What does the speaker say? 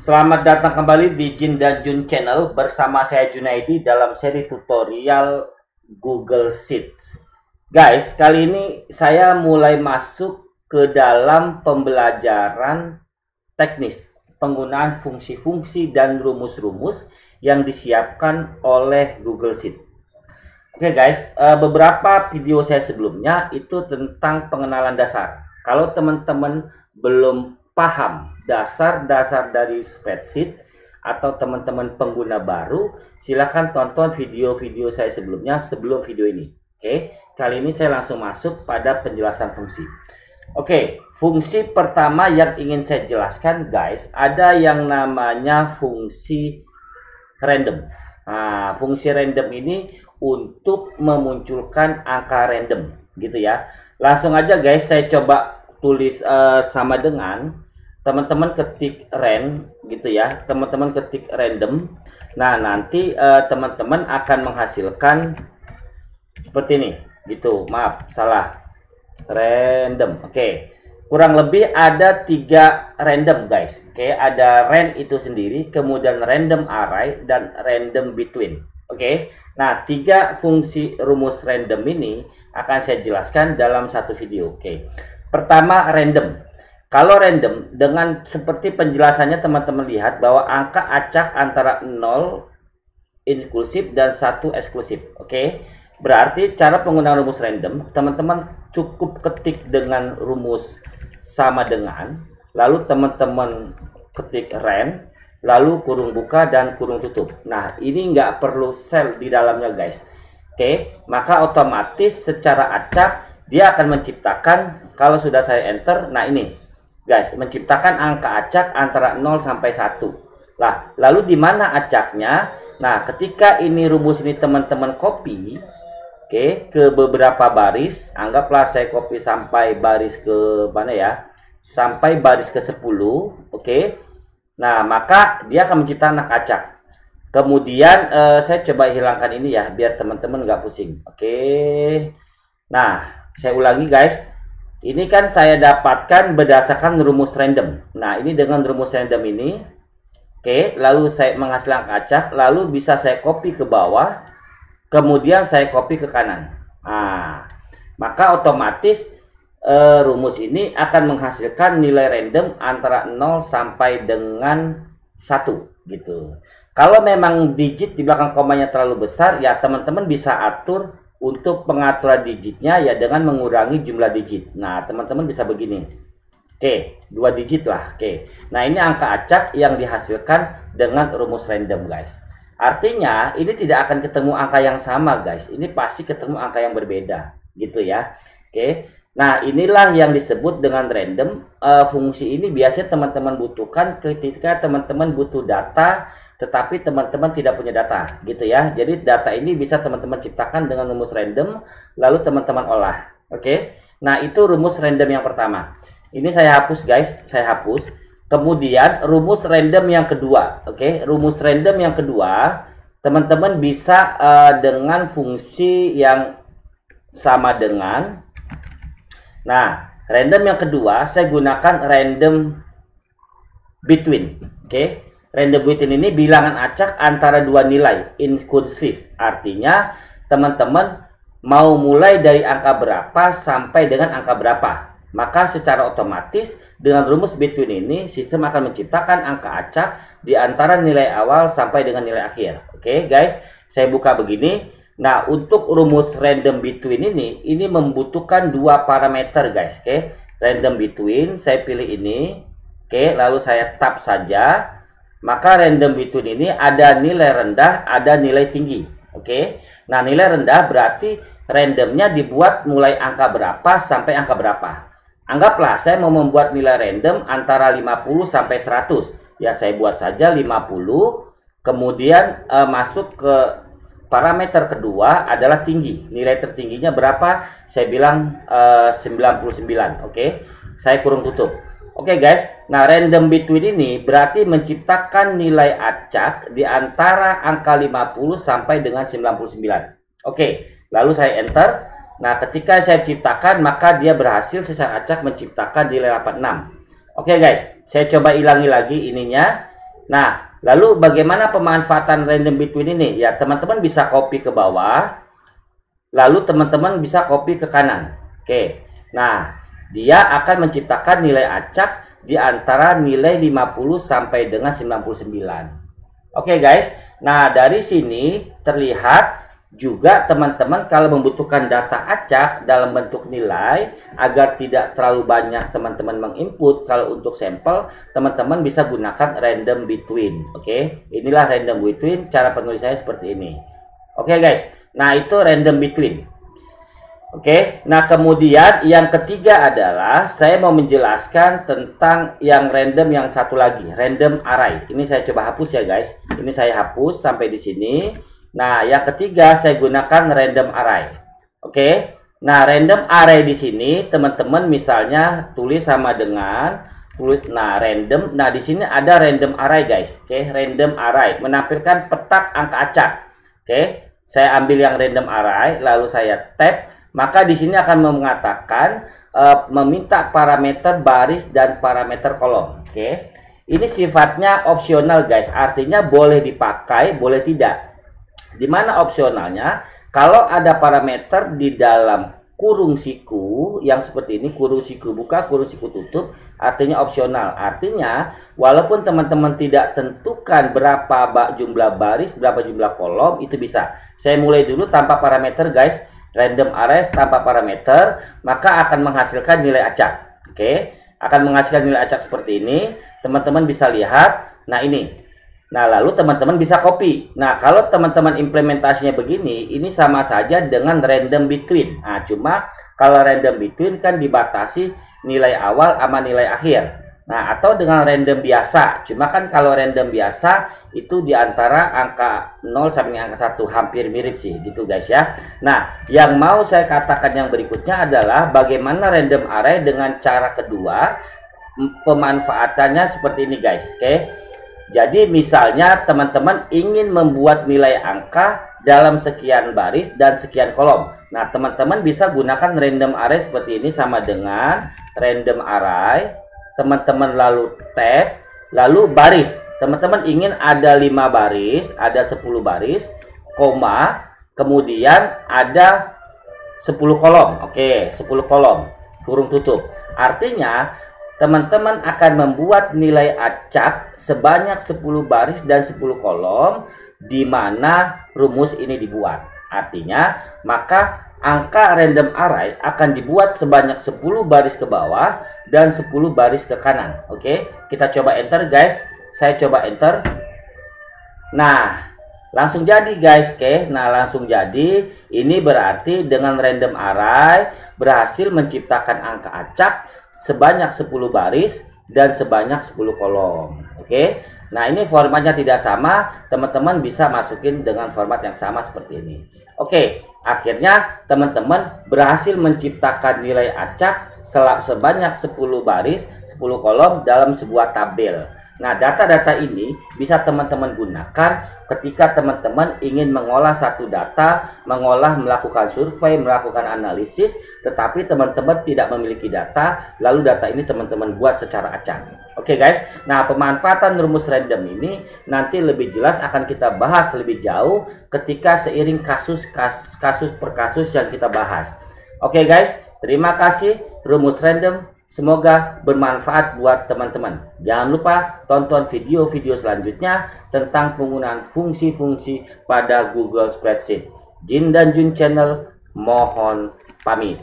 Selamat datang kembali di Jin dan Jun Channel bersama saya Junaidi dalam seri tutorial Google Sheets. Guys, kali ini saya mulai masuk ke dalam pembelajaran teknis penggunaan fungsi-fungsi dan rumus-rumus yang disiapkan oleh Google Sheets. Oke guys, beberapa video saya sebelumnya itu tentang pengenalan dasar. Kalau teman-teman belum paham dasar-dasar dari spreadsheet atau teman-teman pengguna baru, silakan tonton video-video saya sebelumnya sebelum video ini. Oke, kali ini saya langsung masuk pada penjelasan fungsi. Oke, fungsi pertama yang ingin saya jelaskan guys, ada yang namanya fungsi random. Nah, fungsi random ini untuk memunculkan angka random gitu ya. Langsung aja guys, saya coba tulis sama dengan teman-teman ketik gitu ya. Teman-teman ketik random. Nah, nanti teman-teman akan menghasilkan seperti ini gitu. Maaf, salah. Random. Oke. Kurang lebih ada 3 random guys. Oke, ada rand itu sendiri, kemudian random array dan random between. Oke. Nah, 3 fungsi rumus random ini akan saya jelaskan dalam satu video. Oke. Pertama, random. Kalau random, dengan seperti penjelasannya teman-teman lihat bahwa angka acak antara 0 inklusif dan 1 eksklusif. Oke. Berarti cara penggunaan rumus random, teman-teman cukup ketik dengan rumus sama dengan, lalu teman-teman ketik rand, lalu kurung buka dan kurung tutup. Nah, ini nggak perlu sel di dalamnya guys. Oke, maka otomatis secara acak dia akan menciptakan, kalau sudah saya enter, nah ini guys, menciptakan angka acak antara 0 sampai 1. Lah, lalu di mana acaknya? Nah, ketika ini rumus ini teman-teman copy, oke, ke beberapa baris, anggaplah saya copy sampai baris ke mana ya? Sampai baris ke 10, oke. Nah, maka dia akan menciptakan angka acak. Kemudian saya coba hilangkan ini ya, biar teman-teman nggak pusing. Oke. Nah, saya ulangi guys. Ini kan saya dapatkan berdasarkan rumus random. Nah, ini dengan rumus random ini, oke, lalu saya menghasilkan angka acak, lalu bisa saya copy ke bawah. Kemudian saya copy ke kanan. Nah, maka otomatis rumus ini akan menghasilkan nilai random antara 0 sampai dengan 1 gitu. Kalau memang digit di belakang komanya terlalu besar, ya teman-teman bisa atur untuk pengaturan digitnya ya dengan mengurangi jumlah digit. Nah, teman-teman bisa begini. Oke, 2 digit lah. Oke. Nah, ini angka acak yang dihasilkan dengan rumus random guys. Artinya ini tidak akan ketemu angka yang sama guys. Ini pasti ketemu angka yang berbeda gitu ya. Oke. Nah, inilah yang disebut dengan random. Fungsi ini biasanya teman-teman butuhkan ketika teman-teman butuh data tetapi teman-teman tidak punya data gitu ya. Jadi data ini bisa teman-teman ciptakan dengan rumus random lalu teman-teman olah. Oke. Nah, itu rumus random yang pertama. Ini saya hapus guys, saya hapus. Kemudian rumus random yang kedua, oke, rumus random yang kedua, teman-teman bisa dengan fungsi yang sama dengan. Nah, random yang kedua saya gunakan random between, oke. Random between ini bilangan acak antara 2 nilai inklusif, artinya teman-teman mau mulai dari angka berapa sampai dengan angka berapa. Maka secara otomatis dengan rumus between ini sistem akan menciptakan angka acak di antara nilai awal sampai dengan nilai akhir. Oke guys, saya buka begini. Nah, untuk rumus random between ini membutuhkan 2 parameter guys. Oke, random between saya pilih ini. Oke, lalu saya tab saja. Maka random between ini ada nilai rendah, ada nilai tinggi. Oke. Nah, nilai rendah berarti randomnya dibuat mulai angka berapa sampai angka berapa. Anggaplah saya mau membuat nilai random antara 50 sampai 100. Ya, saya buat saja 50. Kemudian masuk ke parameter kedua adalah tinggi. Nilai tertingginya berapa? Saya bilang 99. Oke. Saya kurung tutup. Oke guys. Nah, random between ini berarti menciptakan nilai acak di antara angka 50 sampai dengan 99. Oke. Lalu saya enter. Nah, ketika saya ciptakan maka dia berhasil secara acak menciptakan nilai 86. Oke guys, saya coba hilangi lagi ininya. Nah, lalu bagaimana pemanfaatan random between ini? Ya, teman-teman bisa copy ke bawah, lalu teman-teman bisa copy ke kanan. Oke. Nah, dia akan menciptakan nilai acak di antara nilai 50 sampai dengan 99. Oke, guys. Nah, dari sini terlihat juga teman-teman kalau membutuhkan data acak dalam bentuk nilai agar tidak terlalu banyak teman-teman menginput, kalau untuk sampel teman-teman bisa gunakan random between. Oke, inilah random between, cara penulisannya seperti ini. Oke guys, nah itu random between. Oke, nah kemudian yang ketiga adalah saya mau menjelaskan tentang yang random yang satu lagi, random array. Ini saya coba hapus ya guys. Ini saya hapus sampai di sini. Nah, yang ketiga saya gunakan random array. Oke. Nah, random array di sini teman-teman misalnya tulis sama dengan random. Nah, di sini ada random array guys. Oke, random array menampilkan petak angka acak. Oke. Saya ambil yang random array lalu saya tab, maka di sini akan mengatakan meminta parameter baris dan parameter kolom. Oke. Ini sifatnya opsional guys. Artinya boleh dipakai, boleh tidak. Di mana opsionalnya, kalau ada parameter di dalam kurung siku yang seperti ini, kurung siku buka, kurung siku tutup, artinya opsional. Artinya walaupun teman-teman tidak tentukan berapa jumlah baris, berapa jumlah kolom, itu bisa. Saya mulai dulu tanpa parameter guys, random array tanpa parameter, maka akan menghasilkan nilai acak. Oke, akan menghasilkan nilai acak seperti ini. Teman-teman bisa lihat. Nah, ini. Nah, lalu teman-teman bisa copy. Nah, kalau teman-teman implementasinya begini, ini sama saja dengan random between. Nah, cuma kalau random between kan dibatasi nilai awal sama nilai akhir. Nah, atau dengan random biasa. Cuma kan kalau random biasa itu di antara angka 0 sampai angka 1, hampir mirip sih gitu guys ya. Nah, yang mau saya katakan yang berikutnya adalah bagaimana random array dengan cara kedua. Pemanfaatannya seperti ini guys. Oke. Jadi misalnya teman-teman ingin membuat nilai angka dalam sekian baris dan sekian kolom. Nah, teman-teman bisa gunakan random array seperti ini sama dengan random array. Teman-teman lalu tab, lalu baris. Teman-teman ingin ada 5 baris, ada 10 baris, koma, kemudian ada 10 kolom. Oke, 10 kolom, kurung tutup. Artinya teman-teman akan membuat nilai acak sebanyak 10 baris dan 10 kolom di mana rumus ini dibuat. Artinya, maka angka random array akan dibuat sebanyak 10 baris ke bawah dan 10 baris ke kanan. Oke, kita coba enter guys. Saya coba enter. Nah, langsung jadi guys. Oke, nah langsung jadi. Ini berarti dengan random array berhasil menciptakan angka acak sebanyak 10 baris dan sebanyak 10 kolom. Oke. Nah, ini formatnya tidak sama, teman-teman bisa masukin dengan format yang sama seperti ini. Oke, akhirnya teman-teman berhasil menciptakan nilai acak sebanyak 10 baris, 10 kolom dalam sebuah tabel. Nah, data-data ini bisa teman-teman gunakan ketika teman-teman ingin mengolah satu data, melakukan survei, melakukan analisis, tetapi teman-teman tidak memiliki data, lalu data ini teman-teman buat secara acak. Oke guys, nah pemanfaatan rumus random ini nanti lebih jelas akan kita bahas lebih jauh ketika seiring kasus per kasus yang kita bahas. Oke guys, terima kasih rumus random. Semoga bermanfaat buat teman-teman. Jangan lupa tonton video-video selanjutnya tentang penggunaan fungsi-fungsi pada Google Spreadsheet. Jin dan Jun Channel mohon pamit.